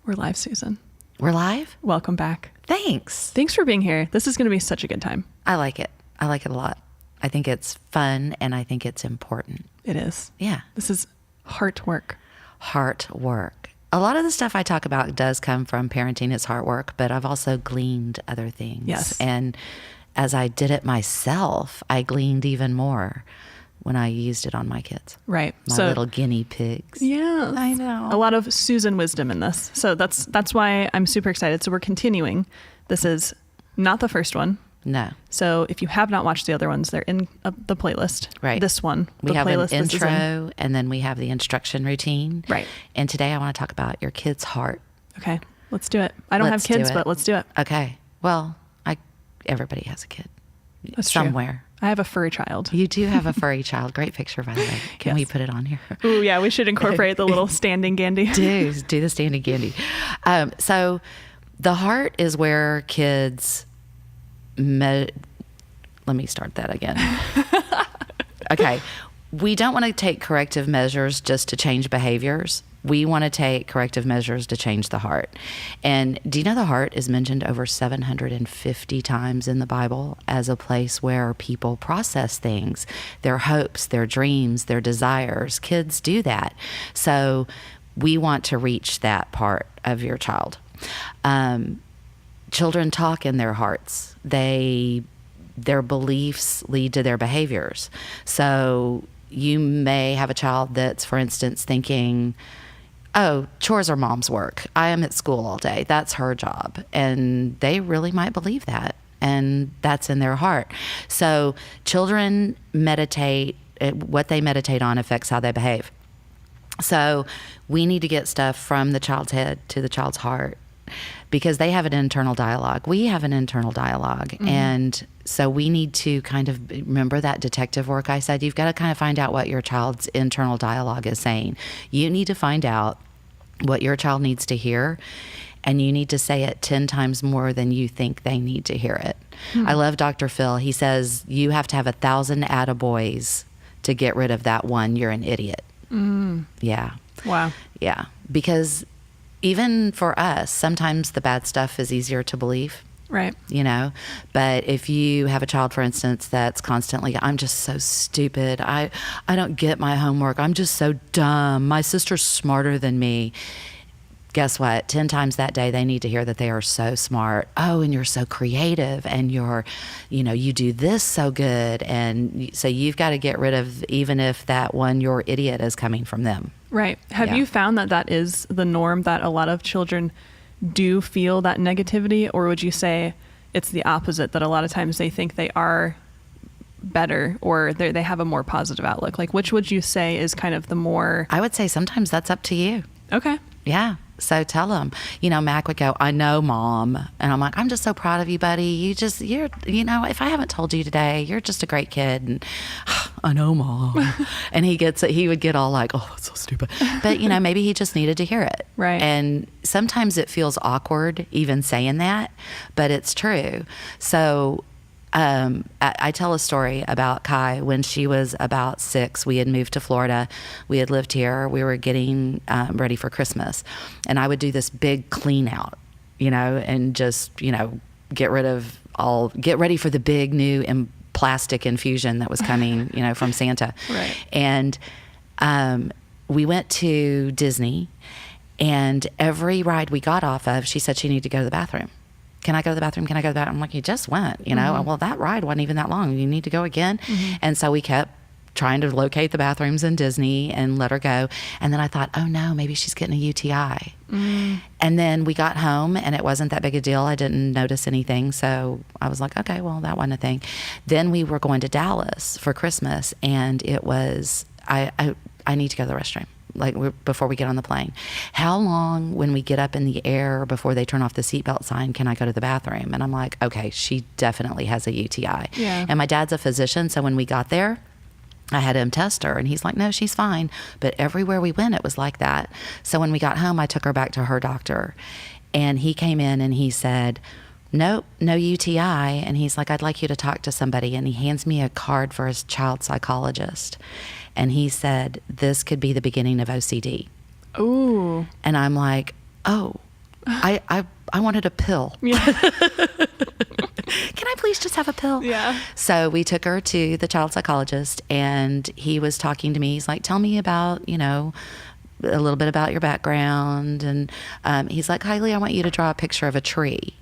We're live, Susan. We're live? Welcome back. Thanks. Thanks for being here. This is going to be such a good time. I like it. I like it a lot. I think it's fun and I think it's important. It is. Yeah. This is heart work. Heart work. A lot of the stuff I talk about does come from parenting as heart work, but I've also gleaned other things. Yes. And as I did it myself, I gleaned even more when I used it on my kids. Right. My little guinea pigs. Yeah. I know. A lot of Susan wisdom in this. So that's why I'm super excited. So we're continuing. This is not the first one. No. So if you have not watched the other ones, they're in the playlist. Right. This one, we the have playlist an intro and then we have the instruction routine. Right. And today I want to talk about your kid's heart. Okay. Let's do it. I don't have kids, but let's do it. Okay. Well, everybody has a kid. That's somewhere. True. I have a furry child. You do have a furry child. Great picture, by the way. Can we put it on here? Ooh, yeah. We should incorporate the little standing Gandhi. do the standing Gandhi. So the heart is where kids... Let me start that again. Okay. We don't want to take corrective measures just to change behaviors. We want to take corrective measures to change the heart. And do you know the heart is mentioned over 750 times in the Bible as a place where people process things, their hopes, their dreams, their desires. Kids do that. So we want to reach that part of your child. Children talk in their hearts. Their beliefs lead to their behaviors. So you may have a child that's, for instance, thinking, oh, chores are mom's work. I am at school all day. That's her job. And they really might believe that. And that's in their heart. So children meditate. What they meditate on affects how they behave. So we need to get stuff from the child's head to the child's heart, because they have an internal dialogue. We have an internal dialogue. Mm-hmm. And so we need to kind of remember that detective work I said. You've got to kind of find out what your child's internal dialogue is saying. You need to find out what your child needs to hear, and you need to say it 10 times more than you think they need to hear it. Mm-hmm. I love Dr. Phil. He says you have to have 1,000 attaboys to get rid of that one. You're an idiot. Mm-hmm. Yeah. Wow. Yeah. Because even for us, sometimes the bad stuff is easier to believe. Right. You know, but if you have a child, for instance, that's constantly, I'm just so stupid. I don't get my homework. I'm just so dumb. My sister's smarter than me. Guess what? 10 times that day, they need to hear that they are so smart. Oh, and you're so creative, and you do this so good. And so you've got to get rid of, even if that one, you're idiot, is coming from them. Right. Have you found that is the norm, that a lot of children do feel that negativity? Or would you say it's the opposite, that a lot of times they think they are better, or they have a more positive outlook? Like, which would you say is kind of the more... I would say sometimes that's up to you. Okay. Yeah. So tell them, Mac would go, I know, Mom. And I'm like, I'm just so proud of you, buddy. You're, if I haven't told you today, you're just a great kid. And I know, Mom. And he would get all like, oh, that's so stupid. But, maybe he just needed to hear it. Right. And sometimes it feels awkward even saying that, but it's true. So I tell a story about Kai. When she was about 6, we had moved to Florida. We had lived here. We were getting ready for Christmas. And I would do this big clean out, and just, get ready for the big new plastic infusion that was coming, from Santa. Right. And we went to Disney, and every ride we got off of, she said she needed to go to the bathroom. Can I go to the bathroom? Can I go to the bathroom? I'm like, you just went, Mm-hmm. Well, that ride wasn't even that long. You need to go again. Mm-hmm. And so we kept trying to locate the bathrooms in Disney and let her go. And then I thought, oh no, maybe she's getting a UTI. Mm. And then we got home and it wasn't that big a deal. I didn't notice anything. So I was like, okay, well, that wasn't a thing. Then we were going to Dallas for Christmas, and it was, I need to go to the restroom. Before we get on the plane. How long when we get up in the air before they turn off the seatbelt sign, can I go to the bathroom? And I'm like, okay, she definitely has a UTI. Yeah. And my dad's a physician, so when we got there, I had him test her, and he's like, no, she's fine. But everywhere we went, it was like that. So when we got home, I took her back to her doctor, and he came in and he said, nope, no UTI. And he's like, I'd like you to talk to somebody. And he hands me a card for his child psychologist. And he said, this could be the beginning of OCD. Ooh. And I'm like, oh, I wanted a pill. Yeah. Can I please just have a pill? Yeah. So we took her to the child psychologist, and he was talking to me. He's like, tell me about, you know, a little bit about your background. And he's like, Kylie, I want you to draw a picture of a tree.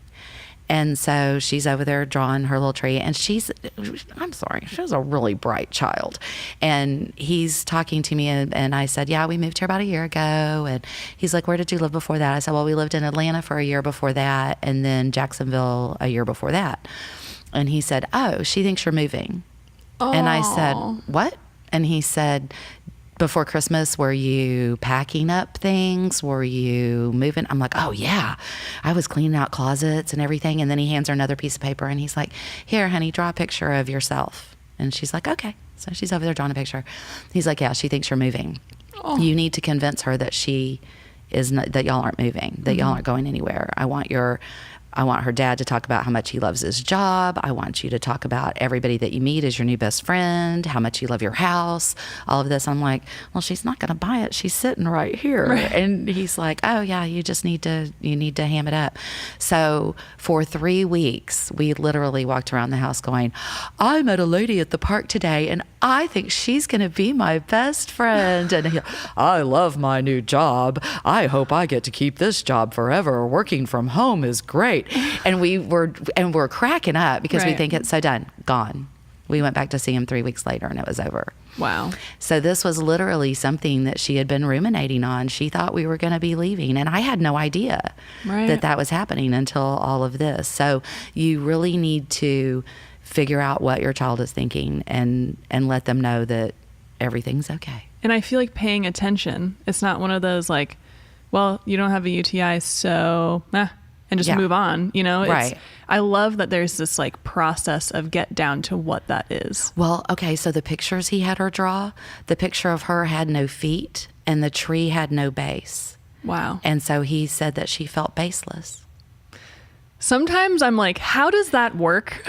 And so she's over there drawing her little tree, and she's a really bright child. And he's talking to me, and I said, yeah, we moved here about a year ago. And he's like, where did you live before that? I said, well, we lived in Atlanta for a year before that, and then Jacksonville a year before that. And he said, oh, she thinks you're moving. Oh. And I said, what? And he said, before Christmas, were you packing up things? Were you moving? I'm like, oh, yeah. I was cleaning out closets and everything. And then he hands her another piece of paper, and he's like, here, honey, draw a picture of yourself. And she's like, okay. So she's over there drawing a picture. He's like, yeah, she thinks you're moving. Oh. You need to convince her that she is not, that y'all aren't moving, that y'all aren't going anywhere. I want her dad to talk about how much he loves his job. I want you to talk about everybody that you meet as your new best friend, how much you love your house, all of this. I'm like, well, she's not going to buy it. She's sitting right here. Right. And he's like, oh yeah, you need to ham it up. So for 3 weeks, we literally walked around the house going, I met a lady at the park today, and I think she's going to be my best friend. And I love my new job. I hope I get to keep this job forever. Working from home is great. And we're cracking up because we think it's so done. Gone. We went back to see him 3 weeks later, and it was over. Wow. So this was literally something that she had been ruminating on. She thought we were going to be leaving, and I had no idea that was happening until all of this. So you really need to figure out what your child is thinking and let them know that everything's okay. And I feel like paying attention. It's not one of those like, well, you don't have a UTI, so and just move on, you know? Right. I love that there's this like process of get down to what that is. Well, okay, so the pictures he had her draw, the picture of her had no feet and the tree had no base. Wow. And so he said that she felt baseless. Sometimes I'm like, how does that work?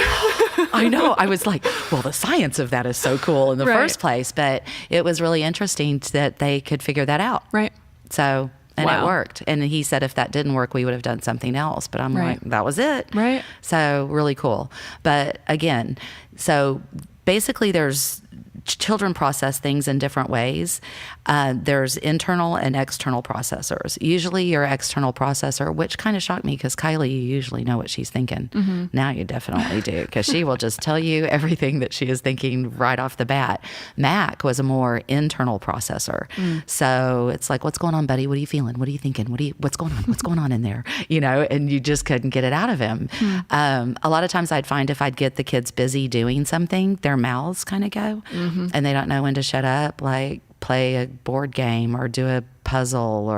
I know. I was like, well, the science of that is so cool in the first place, but it was really interesting that they could figure that out. Right. So... And it worked. And he said if that didn't work, we would have done something else. But I'm like, that was it. Right. So really cool. But again, so basically there's children process things in different ways. There's internal and external processors. Usually your external processor, which kind of shocked me because Kylie, you usually know what she's thinking. Mm-hmm. Now you definitely do, because she will just tell you everything that she is thinking right off the bat. Mac was a more internal processor. So it's like, what's going on, buddy? What are you feeling? What are you thinking? What's going on? What's going on in there? You know, and you just couldn't get it out of him. A lot of times I'd find if I'd get the kids busy doing something, their mouths kind of go. And they don't know when to shut up, like play a board game or do a puzzle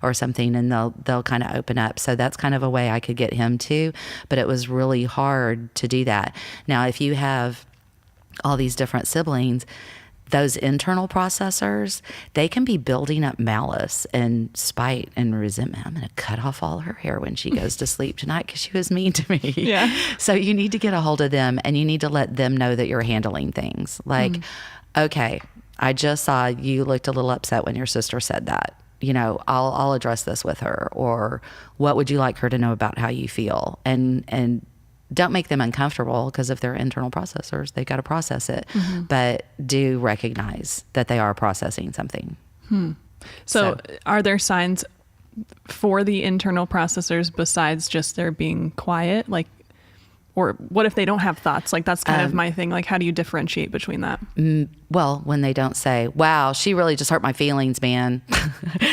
or something, and they'll kind of open up. So that's kind of a way I could get him to, but it was really hard to do that. Now, if you have all these different siblings, those internal processors, they can be building up malice and spite and resentment. I'm going to cut off all her hair when she goes to sleep tonight because she was mean to me. Yeah. So you need to get a hold of them, and you need to let them know that you're handling things. Like, okay, I just saw you looked a little upset when your sister said that. You know, I'll address this with her. Or what would you like her to know about how you feel? And don't make them uncomfortable, because if they're internal processors, they've got to process it. But do recognize that they are processing something. So are there signs for the internal processors besides just their being quiet? Like, or what if they don't have thoughts? Like, that's kind of my thing. Like, how do you differentiate between that? Well, when they don't say, wow, she really just hurt my feelings, man.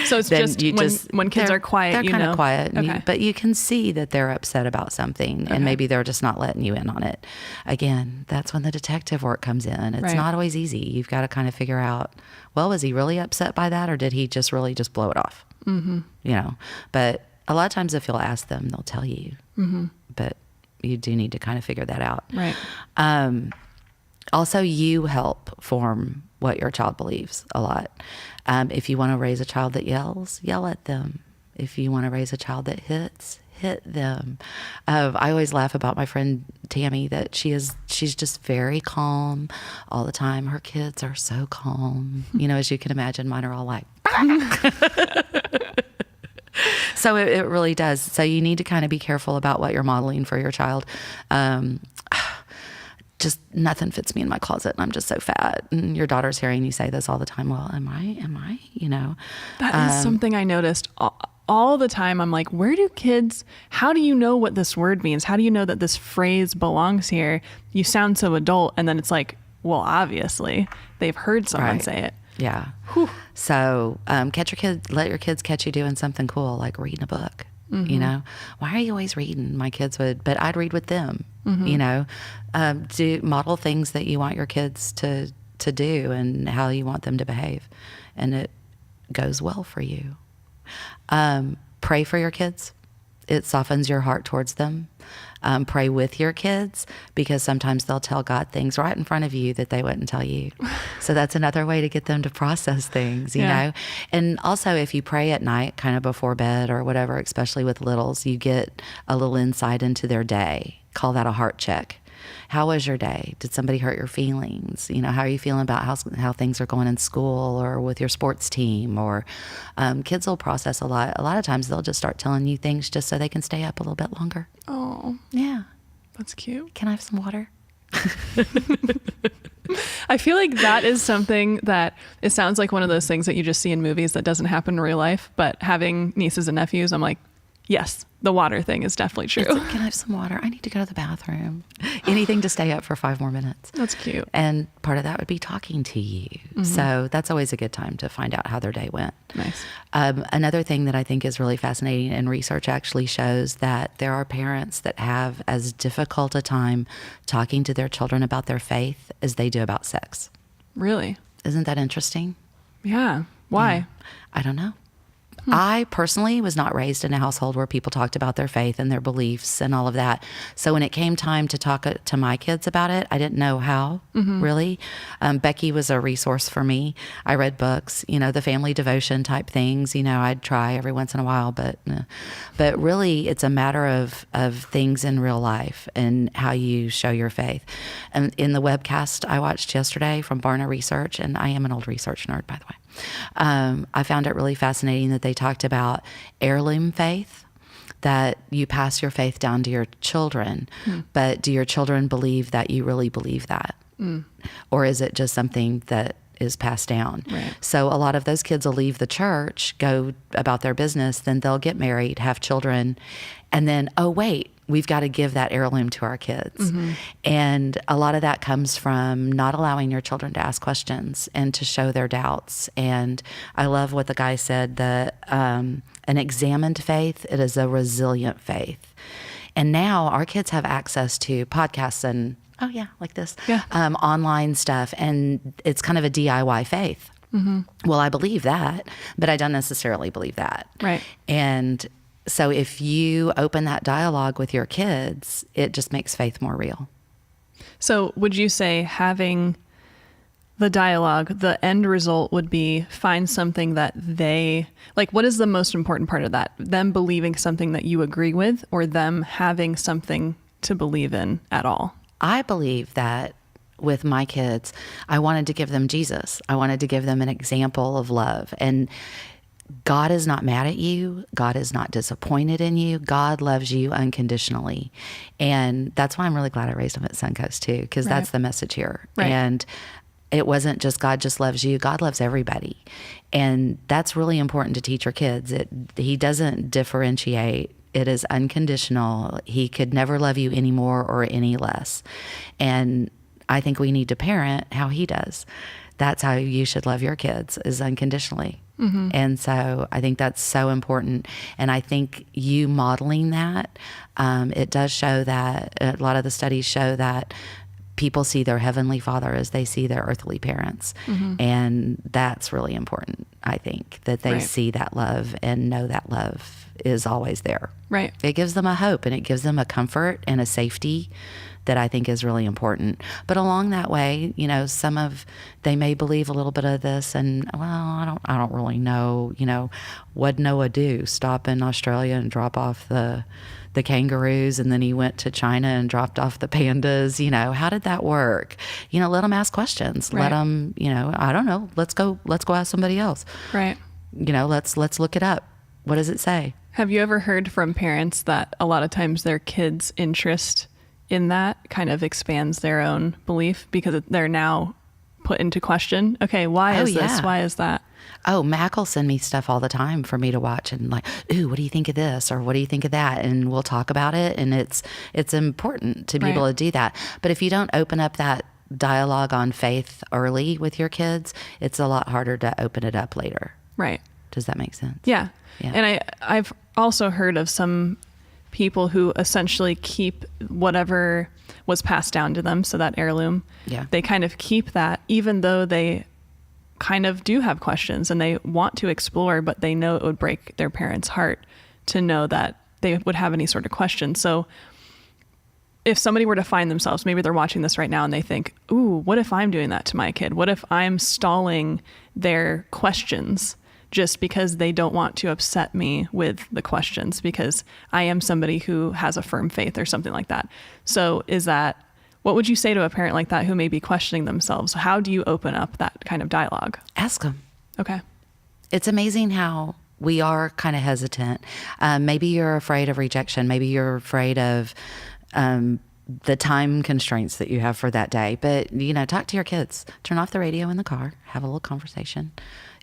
So it's just when kids are quiet, they're kind of quiet. Okay. But you can see that they're upset about something, and maybe they're just not letting you in on it. Again, that's when the detective work comes in. It's not always easy. You've got to kind of figure out, well, was he really upset by that, or did he just really just blow it off? You know, but a lot of times if you'll ask them, they'll tell you. But you do need to kind of figure that out. Right. Also, you help form what your child believes a lot. If you want to raise a child that yells, yell at them. If you want to raise a child that hits, hit them. I always laugh about my friend Tammy, that she's just very calm all the time. Her kids are so calm. You know, as you can imagine, mine are all like, So it really does. So you need to kind of be careful about what you're modeling for your child. Just nothing fits me in my closet and I'm just so fat. And your daughter's hearing you say this all the time. Well, am I, That is something I noticed all the time. I'm like, how do you know what this word means? How do you know that this phrase belongs here? You sound so adult. And then it's like, well, obviously they've heard someone say it. Yeah. Whew. So let your kids catch you doing something cool, like reading a book. Why are you always reading? My kids would, but I'd read with them. Do model things that you want your kids to do and how you want them to behave, and it goes well for you. Pray for your kids. It softens your heart towards them. Pray with your kids, because sometimes they'll tell God things right in front of you that they wouldn't tell you. So that's another way to get them to process things, you know? And also, if you pray at night, kind of before bed or whatever, especially with littles, you get a little insight into their day. Call that a heart check. How was your day? Did somebody hurt your feelings? How are you feeling about how things are going in school or with your sports team? Or kids will process a lot. A lot of times they'll just start telling you things just so they can stay up a little bit longer. Oh, yeah. That's cute. Can I have some water? I feel like that is something that it sounds like one of those things that you just see in movies that doesn't happen in real life. But having nieces and nephews, I'm like, yes, the water thing is definitely true. Can I have some water? I need to go to the bathroom. Anything to stay up for 5 more minutes. That's cute. And part of that would be talking to you. Mm-hmm. So that's always a good time to find out how their day went. Nice. Another thing that I think is really fascinating, and research actually shows that there are parents that have as difficult a time talking to their children about their faith as they do about sex. Really? Isn't that interesting? Yeah. Why? Yeah. I don't know. I personally was not raised in a household where people talked about their faith and their beliefs and all of that. So when it came time to talk to my kids about it, I didn't know how, really. Becky was a resource for me. I read books, the family devotion type things, I'd try every once in a while, but really it's a matter of things in real life and how you show your faith. And in the webcast I watched yesterday from Barna Research, and I am an old research nerd, by the way. I found it really fascinating that they talked about heirloom faith, that you pass your faith down to your children, but do your children believe that you really believe that? Or is it just something that is passed down? Right. So a lot of those kids will leave the church, go about their business, then they'll get married, have children, and then, oh, wait, we've got to give that heirloom to our kids. And a lot of that comes from not allowing your children to ask questions and to show their doubts. And I love what the guy said, that an examined faith, it is a resilient faith. And now our kids have access to podcasts and, like this, online stuff. And it's kind of a DIY faith. Well, I believe that, but I don't necessarily believe that. Right. And so if you open that dialogue with your kids, it just makes faith more real. So would you say having the dialogue, the end result would be find something that they, like, what is the most important part of that? Them believing something that you agree with, or them having something to believe in at all? I believe that with my kids, I wanted to give them Jesus. I wanted to give them an example of love. And God is not mad at you. God is not disappointed in you. God loves you unconditionally. And that's why I'm really glad I raised them at Suncoast too, because that's the message here. Right. And it wasn't just God just loves you. God loves everybody. And that's really important to teach your kids. He doesn't differentiate. It is unconditional. He could never love you any more or any less. And I think we need to parent how he does. That's how you should love your kids, is unconditionally. And so I think that's so important. And I think you modeling that, it does show that a lot of the studies show that people see their heavenly father as they see their earthly parents. And that's really important, I think, that they see that love and know that love is always there. Right. It gives them a hope and it gives them a comfort and a safety that I think is really important. But along that way, they may believe a little bit of this, and I don't really know, what'd Noah do? Stop in Australia and drop off the kangaroos, and then he went to China and dropped off the pandas. How did that work? Let them ask questions. Right. Let them, I don't know. Let's go ask somebody else. Right. Let's look it up. What does it say? Have you ever heard from parents that a lot of times their kids' interest in that kind of expands their own belief because they're now put into question? Okay, why is this? Why is that? Oh, Mac will send me stuff all the time for me to watch and like, ooh, what do you think of this? Or what do you think of that? And we'll talk about it. And it's important to be able to do that. But if you don't open up that dialogue on faith early with your kids, it's a lot harder to open it up later. Right. Does that make sense? Yeah. And I've also heard of some people who essentially keep whatever was passed down to them, so that heirloom, they kind of keep that even though they kind of do have questions and they want to explore, but they know it would break their parents' heart to know that they would have any sort of question. So if somebody were to find themselves, maybe they're watching this right now and they think, ooh, what if I'm doing that to my kid? What if I'm stalling their questions just because they don't want to upset me with the questions because I am somebody who has a firm faith or something like that. So what would you say to a parent like that who may be questioning themselves? How do you open up that kind of dialogue? Ask them. Okay. It's amazing how we are kind of hesitant. Maybe you're afraid of rejection. Maybe you're afraid of the time constraints that you have for that day. But, talk to your kids. Turn off the radio in the car. Have a little conversation.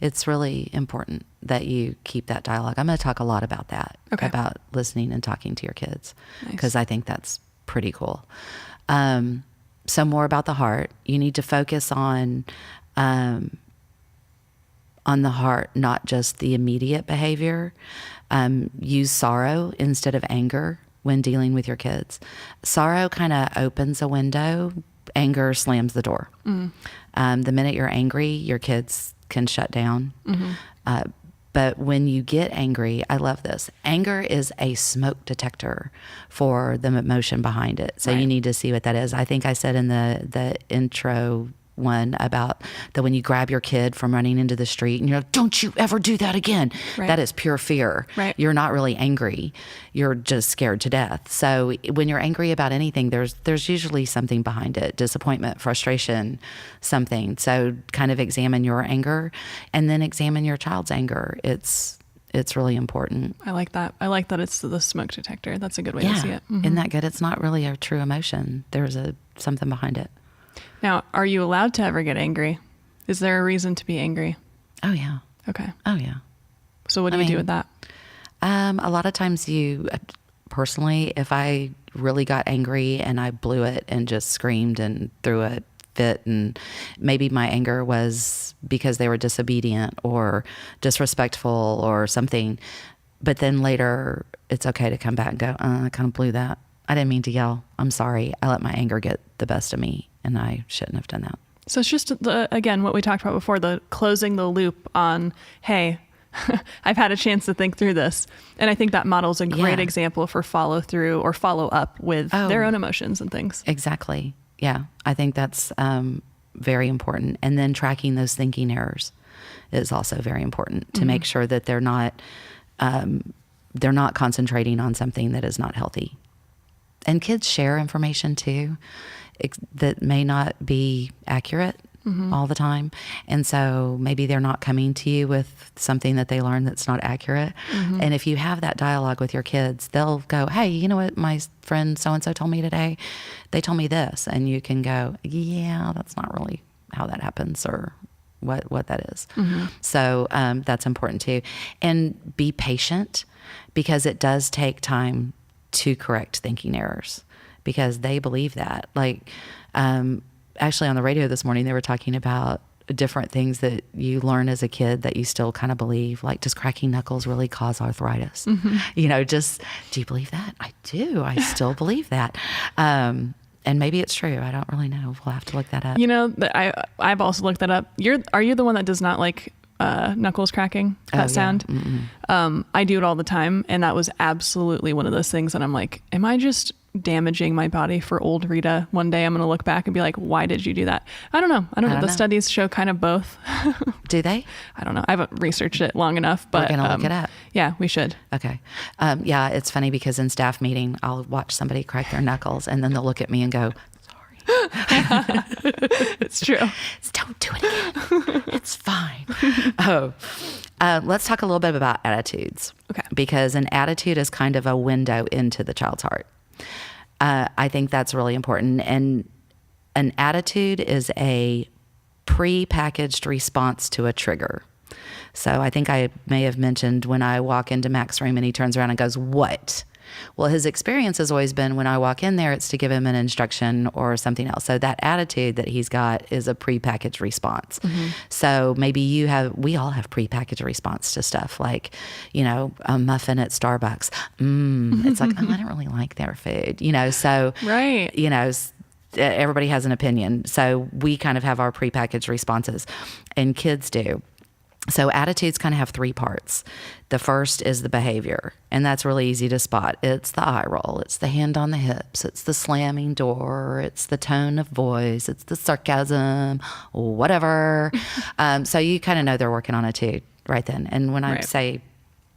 It's really important that you keep that dialogue. I'm going to talk a lot about that, about listening and talking to your kids, because I think that's pretty cool. So more about the heart. You need to focus on the heart, not just the immediate behavior. Use sorrow instead of anger when dealing with your kids. Sorrow kind of opens a window. Anger slams the door. The minute you're angry, your kids can shut down. But when you get angry, I love this. Anger is a smoke detector for the emotion behind it. So you need to see what that is. I think I said in the intro one about that when you grab your kid from running into the street and you're like, don't you ever do that again. That is pure fear. You're not really angry. You're just scared to death. So when you're angry about anything, there's usually something behind it, disappointment, frustration, something. So kind of examine your anger and then examine your child's anger. It's really important. I like that. I like that it's the smoke detector. That's a good way to see it. Isn't that good? It's not really a true emotion. There's something behind it. Now, are you allowed to ever get angry? Is there a reason to be angry? Oh, yeah. Okay. Oh, yeah. So what do you do with that? A lot of times personally, if I really got angry and I blew it and just screamed and threw a fit, and maybe my anger was because they were disobedient or disrespectful or something, but then later it's okay to come back and go, I kind of blew that. I didn't mean to yell. I'm sorry. I let my anger get the best of me, and I shouldn't have done that. So it's just, again, what we talked about before, the closing the loop on, hey, I've had a chance to think through this. And I think that model's a great example for follow through or follow up with their own emotions and things. Exactly. Yeah. I think that's very important. And then tracking those thinking errors is also very important to make sure that they're not concentrating on something that is not healthy. And kids share information too that may not be accurate all the time. And so maybe they're not coming to you with something that they learned that's not accurate. And if you have that dialogue with your kids, they'll go, hey, you know what my friend so-and-so told me today? They told me this. And you can go, yeah, that's not really how that happens or what that is. So that's important too. And be patient, because it does take time to correct thinking errors, because they believe that. Like, actually on the radio this morning, they were talking about different things that you learn as a kid that you still kind of believe, like, does cracking knuckles really cause arthritis? Just, do you believe that? I do. I still believe that. And maybe it's true. I don't really know. We'll have to look that up. I've also looked that up. Are you the one that does not like knuckles cracking, that sound? I do it all the time, and that was absolutely one of those things that I'm like, am I just damaging my body for old Rita? One day I'm going to look back and be like, why did you do that? I don't know. The studies show kind of both. Do they? I don't know. I haven't researched it long enough, but we're going to look it up. Yeah, we should. Okay. It's funny because in staff meeting, I'll watch somebody crack their knuckles and then they'll look at me and go, sorry. It's true. Don't do it again. It's fine. Let's talk a little bit about attitudes. Okay. Because an attitude is kind of a window into the child's heart. I think that's really important. And an attitude is a pre-packaged response to a trigger. So I think I may have mentioned when I walk into Mac's room and he turns around and goes, "What?" Well, his experience has always been when I walk in there, it's to give him an instruction or something else. So that attitude that he's got is a prepackaged response. Mm-hmm. So maybe we all have prepackaged response to stuff like, a muffin at Starbucks. It's like, I don't really like their food, so, right. Everybody has an opinion. So we kind of have our prepackaged responses, and kids do. So attitudes kind of have three parts. The first is the behavior, and that's really easy to spot. It's the eye roll. It's the hand on the hips. It's the slamming door. It's the tone of voice. It's the sarcasm, whatever. So you kind of know they're working on it too right then. And when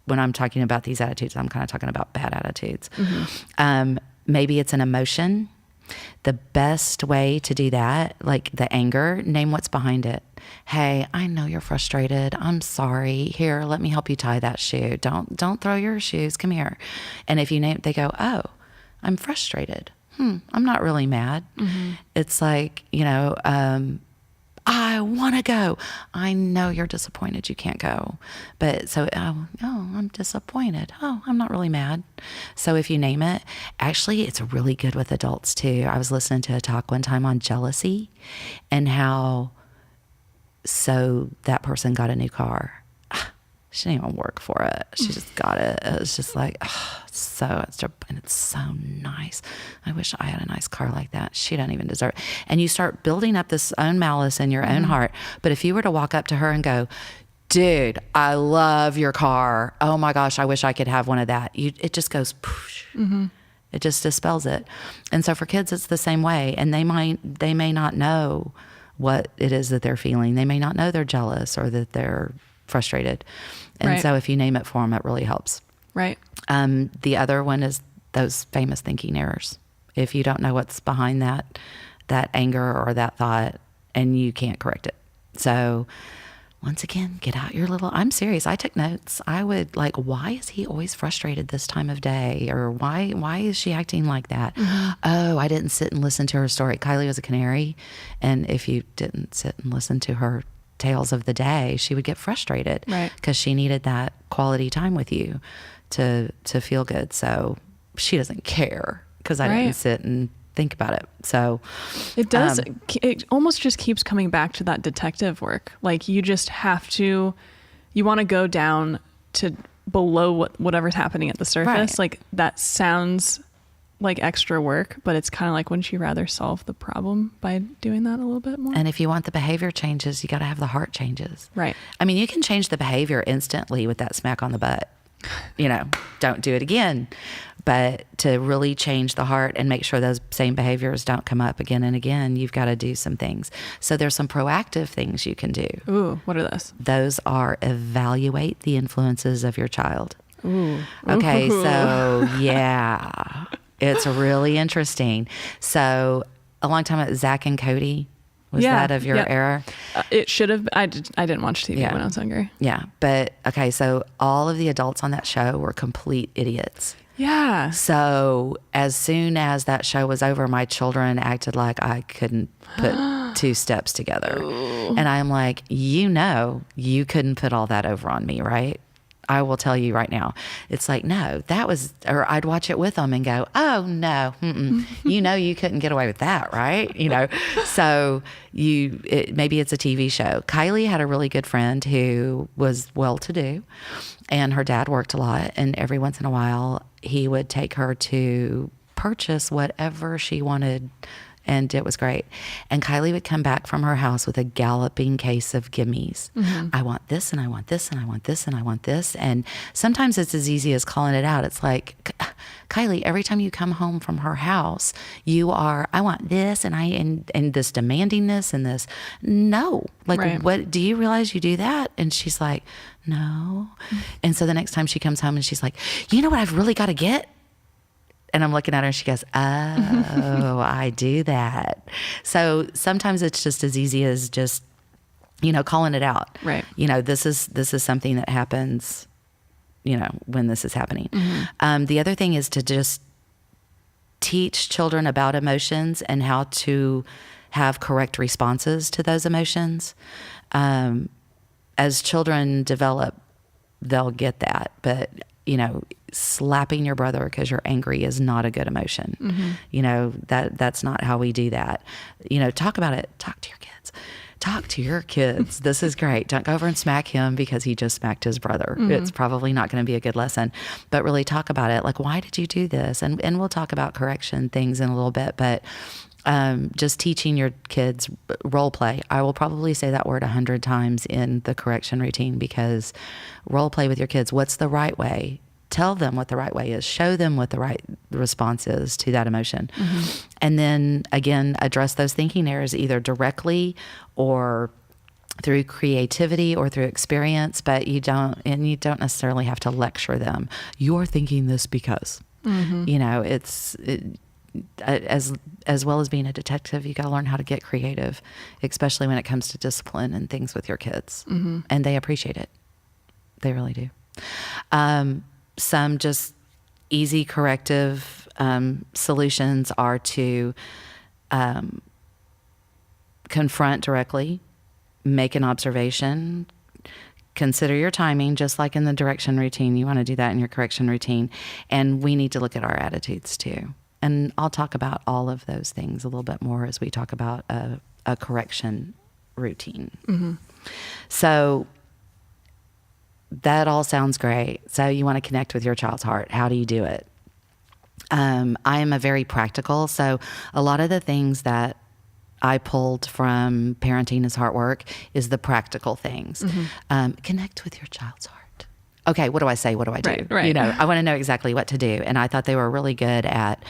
when I'm talking about these attitudes, I'm kind of talking about bad attitudes. Mm-hmm. Maybe it's an emotion. The best way to do that, like the anger, name what's behind it. Hey, I know you're frustrated. I'm sorry. Here, let me help you tie that shoe. Don't throw your shoes. Come here. And if you name it, they go, "Oh, I'm frustrated. I'm not really mad." Mm-hmm. It's like, I want to go. I know you're disappointed you can't go. But so, I'm disappointed. Oh, I'm not really mad. So if you name it, actually, it's really good with adults too. I was listening to a talk one time on jealousy and how that person got a new car. She didn't even work for it. She just got it. It was just like, and it's so nice. I wish I had a nice car like that. She doesn't even deserve it. And you start building up this own malice in your own heart. But if you were to walk up to her and go, "Dude, I love your car. Oh my gosh, I wish I could have one of that." It just goes, poosh. Mm-hmm. It just dispels it. And so for kids, it's the same way. And they may not know what it is that they're feeling. They may not know they're jealous or that they're frustrated. And so if you name it for them, it really helps. Right. The other one is those famous thinking errors. If you don't know what's behind that anger or that thought, and you can't correct it. So once again, get out your I'm serious. I took notes. I would why is he always frustrated this time of day? Or why is she acting like that? Mm-hmm. Oh, I didn't sit and listen to her story. Kylie was a canary. And if you didn't sit and listen to her tales of the day, she would get frustrated because she needed that quality time with you to feel good. So she doesn't care because I didn't sit and think about it. So it does. It almost just keeps coming back to that detective work. Like you just have to, you want to go down to below whatever's happening at the surface. Like that sounds like extra work, but it's kind of like, wouldn't you rather solve the problem by doing that a little bit more? And if you want the behavior changes, you got to have the heart changes. Right. I mean, you can change the behavior instantly with that smack on the butt. Don't do it again. But to really change the heart and make sure those same behaviors don't come up again and again, you've got to do some things. So there's some proactive things you can do. Ooh, what are those? Those are evaluate the influences of your child. Ooh. Okay, so yeah. It's really interesting. So a long time ago, Zach and Cody, was that of your era? It should have. I didn't watch TV when I was younger. Yeah. But okay, so all of the adults on that show were complete idiots. Yeah. So as soon as that show was over, my children acted like I couldn't put two steps together. Ooh. And I'm like, you couldn't put all that over on me, right? I will tell you right now. It's like, no, that was, or I'd watch it with them and go, oh no, you couldn't get away with that, right? So maybe it's a TV show. Kylie had a really good friend who was well-to-do, and her dad worked a lot, and every once in a while he would take her to purchase whatever she wanted, and it was great. And Kylie would come back from her house with a galloping case of gimmies. Mm-hmm. I want this, and I want this, and I want this, and I want this. And sometimes it's as easy as calling it out. It's like, Kylie, every time you come home from her house, you are, I want this, and this demandingness and this. No. What, do you realize you do that? And she's like, no. Mm-hmm. And so the next time she comes home and she's like, you know what I've really got to get? And I'm looking at her and she goes, oh, I do that. So sometimes it's just as easy as just, calling it out. Right. This is something that happens, when this is happening. The other thing is to just teach children about emotions and how to have correct responses to those emotions. As children develop, they'll get that. But, slapping your brother because you're angry is not a good emotion. That's not how we do that. Talk about it. Talk to your kids. Talk to your kids. This is great. Don't go over and smack him because he just smacked his brother. It's probably not going to be a good lesson, but really talk about it. Like, why did you do this? And we'll talk about correction things in a little bit, but just teaching your kids role play. I will probably say that word 100 times in the correction routine, because role play with your kids. What's the right way? Tell them what the right way is. Show them what the right response is to that emotion. And then again, address those thinking errors either directly or through creativity or through experience, but you don't necessarily have to lecture them. You're thinking this because, as well as being a detective, you got to learn how to get creative, especially when it comes to discipline and things with your kids. And they appreciate it. They really do. Some just easy corrective solutions are to confront directly, make an observation, consider your timing, just like in the direction routine. You want to do that in your correction routine. And we need to look at our attitudes too. And I'll talk about all of those things a little bit more as we talk about a correction routine. So that all sounds great. So you want to connect with your child's heart. How do you do it? I am a very practical. So a lot of the things that I pulled from Parenting is Heart Work is the practical things. Connect with your child's heart. Okay, what do I say? What do I do? Right. I want to know exactly what to do. And I thought they were really good at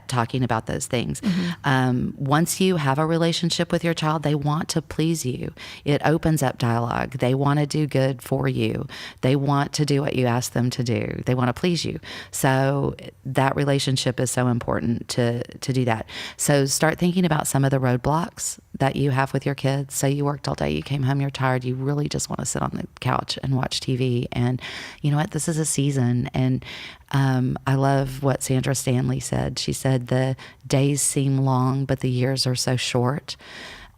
talking about those things. Once you have a relationship with your child, they want to please you. It opens up dialogue. They want to do good for you. They want to do what you ask them to do. They want to please you. So that relationship is so important to do that. So start thinking about some of the roadblocks that you have with your kids. So you worked all day, you came home, you're tired, you really just want to sit on the couch and watch TV. And you know what? This is a season. And I love what Sandra Stanley said. She said, the days seem long, but the years are so short.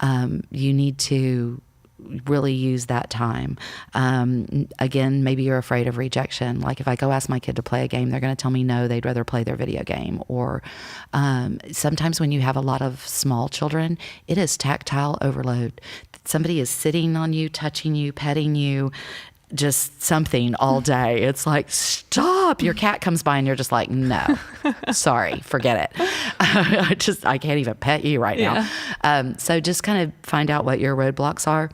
You need to really use that time. Again, maybe you're afraid of rejection. Like if I go ask my kid to play a game, they're going to tell me no, they'd rather play their video game. Or sometimes when you have a lot of small children, it is tactile overload. Somebody is sitting on you, touching you, petting you, just something all day. It's like, stop. Your cat comes by and you're just like, no, sorry, forget it. I can't even pet you right now. So just kind of find out what your roadblocks are,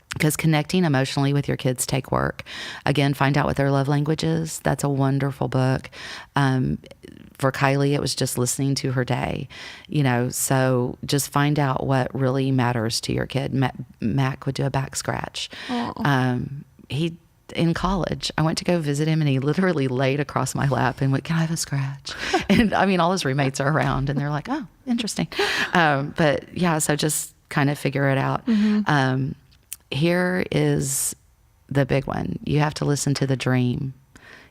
because connecting emotionally with your kids take work. Again, find out what their love language is. That's a wonderful book. For Kylie, it was just listening to her day, so just find out what really matters to your kid. Mac would do a back scratch. He, in college, I went to go visit him and he literally laid across my lap and went, "Can I have a scratch?" And I mean, all his roommates are around and they're like, "Oh, interesting." But yeah, so just kind of figure it out. Here is the big one. You have to listen to the dream.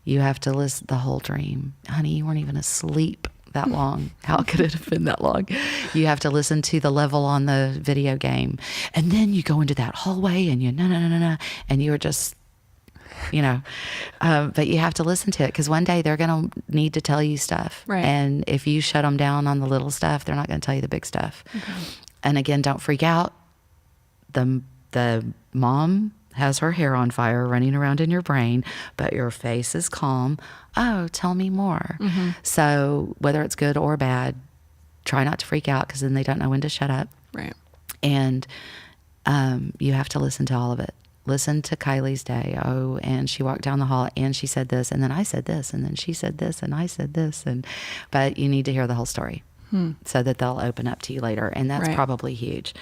You have to listen the whole dream. Honey, you weren't even asleep that long. How could it have been that long? You have to listen to the level on the video game. And then you go into that hallway and you no. And you're just, but you have to listen to it, because one day they're going to need to tell you stuff. Right. And if you shut them down on the little stuff, they're not going to tell you the big stuff. And again, don't freak out. The mom has her hair on fire running around in your brain, but your face is calm. Oh, tell me more. So whether it's good or bad, try not to freak out, because then they don't know when to shut up. Right. And you have to listen to all of it. Listen to Kylie's day. Oh, and she walked down the hall and she said this, and then I said this, and then she said this, and I said this. But you need to hear the whole story. So that they'll open up to you later. And that's probably huge.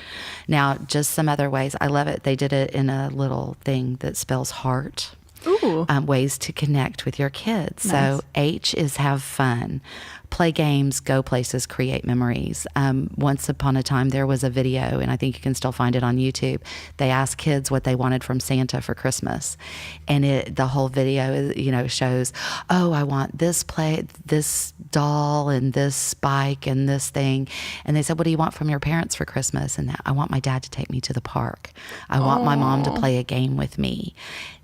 Now, just some other ways. I love it. They did it in a little thing that spells heart. Ooh. Ways to connect with your kids. Nice. So H is have fun, play games, go places, create memories. Once upon a time, there was a video, and I think you can still find it on YouTube. They asked kids what they wanted from Santa for Christmas, and the whole video, shows, oh, I want this doll and this bike and this thing. And they said, what do you want from your parents for Christmas? And I want my dad to take me to the park. I want my mom to play a game with me.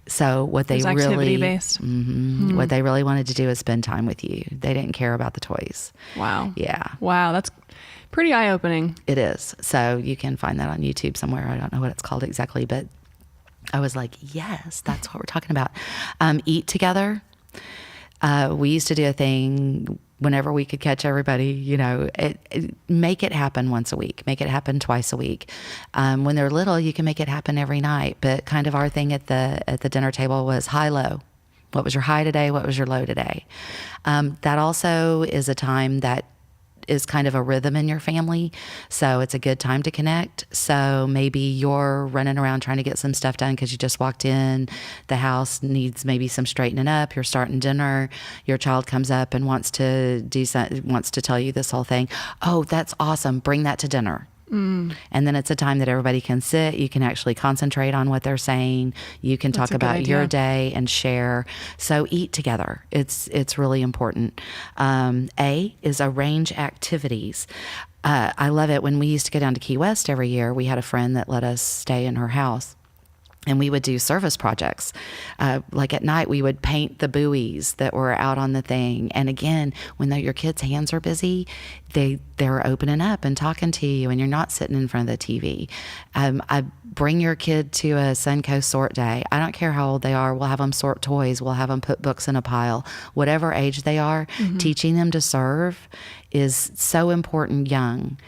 So what they really activity-based. What they really wanted to do is spend time with you. They didn't care about the toys. Wow. Yeah. Wow, that's pretty eye-opening. It is. So you can find that on YouTube somewhere. I don't know what it's called exactly, but I was like, yes, that's what we're talking about. Eat together. We used to do a thing whenever we could catch everybody, make it happen once a week, make it happen twice a week. When they're little, you can make it happen every night. But kind of our thing at the dinner table was high, low. What was your high today? What was your low today? That also is a time that is kind of a rhythm in your family. So it's a good time to connect. So maybe you're running around trying to get some stuff done because you just walked in. The house needs maybe some straightening up. You're starting dinner. Your child comes up and wants to tell you this whole thing. Oh, that's awesome. Bring that to dinner. And then it's a time that everybody can sit. You can actually concentrate on what they're saying. You can talk about your day and share. So eat together. It's really important. A is arrange activities. I love it. When we used to go down to Key West every year, we had a friend that let us stay in her house. And we would do service projects. Like at night, we would paint the buoys that were out on the thing. And again, when your kids' hands are busy, they're opening up and talking to you, and you're not sitting in front of the TV. I bring your kid to a Suncoast sort day. I don't care how old they are. We'll have them sort toys. We'll have them put books in a pile. Whatever age they are, teaching them to serve is so important young.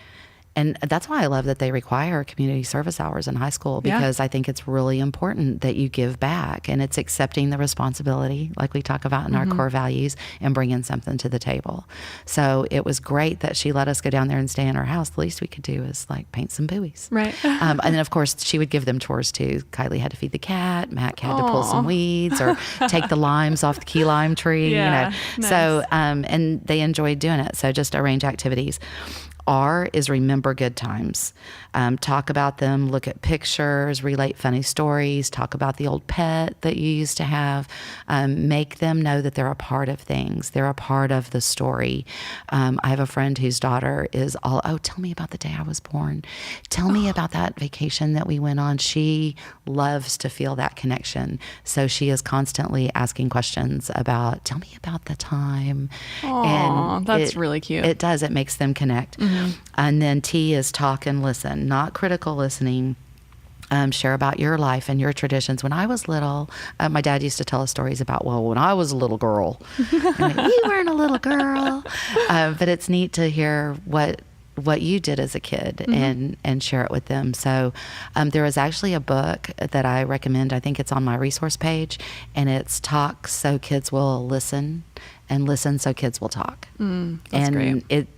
And that's why I love that they require community service hours in high school, because I think it's really important that you give back, and it's accepting the responsibility, like we talk about in our core values, and bringing something to the table. So it was great that she let us go down there and stay in her house. The least we could do is like paint some buoys. Right. And then of course she would give them chores too. Kylie had to feed the cat. Mac had to pull some weeds or take the limes off the key lime tree. Nice. So and they enjoyed doing it. So just arrange activities. R is remember good times. Talk about them, look at pictures, relate funny stories, talk about the old pet that you used to have. Make them know that they're a part of things. They're a part of the story. I have a friend whose daughter is tell me about the day I was born. Tell me about that vacation that we went on. She loves to feel that connection. So she is constantly asking questions about, tell me about the time. And that's really cute. It does. It makes them connect. And then T is talk and listen, not critical listening. Share about your life and your traditions. When I was little, my dad used to tell us stories about, when I was a little girl. You weren't a little girl. But it's neat to hear what you did as a kid and share it with them. So there is actually a book that I recommend. I think it's on my resource page, and it's Talk So Kids Will Listen, and Listen So Kids Will Talk. That's great.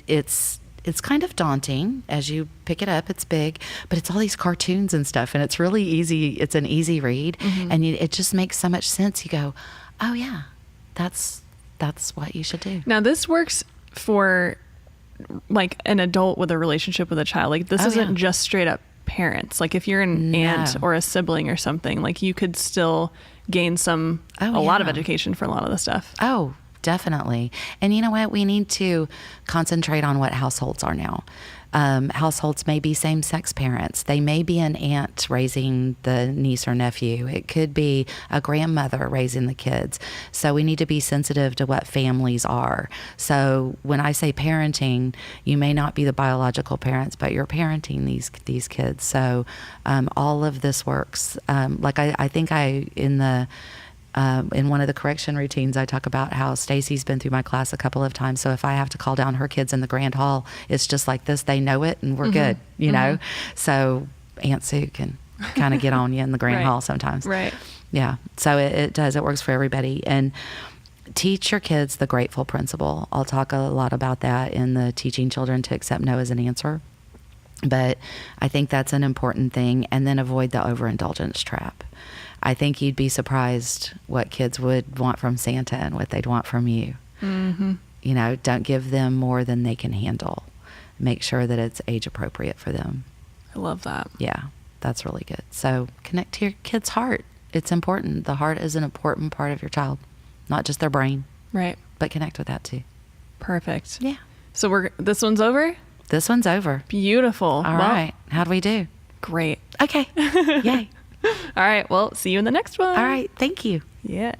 It's kind of daunting as you pick it up. It's big, but it's all these cartoons and stuff, and it's really easy. It's an easy read, and it just makes so much sense. You go, oh yeah, that's what you should do. Now this works for like an adult with a relationship with a child. Like this isn't just straight up parents. Like if you're an aunt or a sibling or something, like you could still gain a lot of education for a lot of the stuff. Oh, definitely. And you know what? We need to concentrate on what households are now. Households may be same-sex parents. They may be an aunt raising the niece or nephew. It could be a grandmother raising the kids. So we need to be sensitive to what families are. So when I say parenting, you may not be the biological parents, but you're parenting these kids. So all of this works. I think in one of the correction routines, I talk about how Stacy's been through my class a couple of times. So if I have to call down her kids in the grand hall, it's just like this. They know it, and we're good, you know? So Aunt Sue can kind of get on you in the grand hall sometimes. Right. Yeah. So it does. It works for everybody. And teach your kids the grateful principle. I'll talk a lot about that in the Teaching Children to Accept No as an Answer. But I think that's an important thing. And then avoid the overindulgence trap. I think you'd be surprised what kids would want from Santa and what they'd want from you. Mm-hmm. You know, don't give them more than they can handle. Make sure that it's age appropriate for them. I love that. Yeah, that's really good. So connect to your kid's heart. It's important. The heart is an important part of your child, not just their brain, Right. but connect with that too. Perfect. Yeah. So this one's over? This one's over. Beautiful. All right. How'd we do? Great. Okay. Yay. All right. Well, see you in the next one. All right. Thank you. Yeah.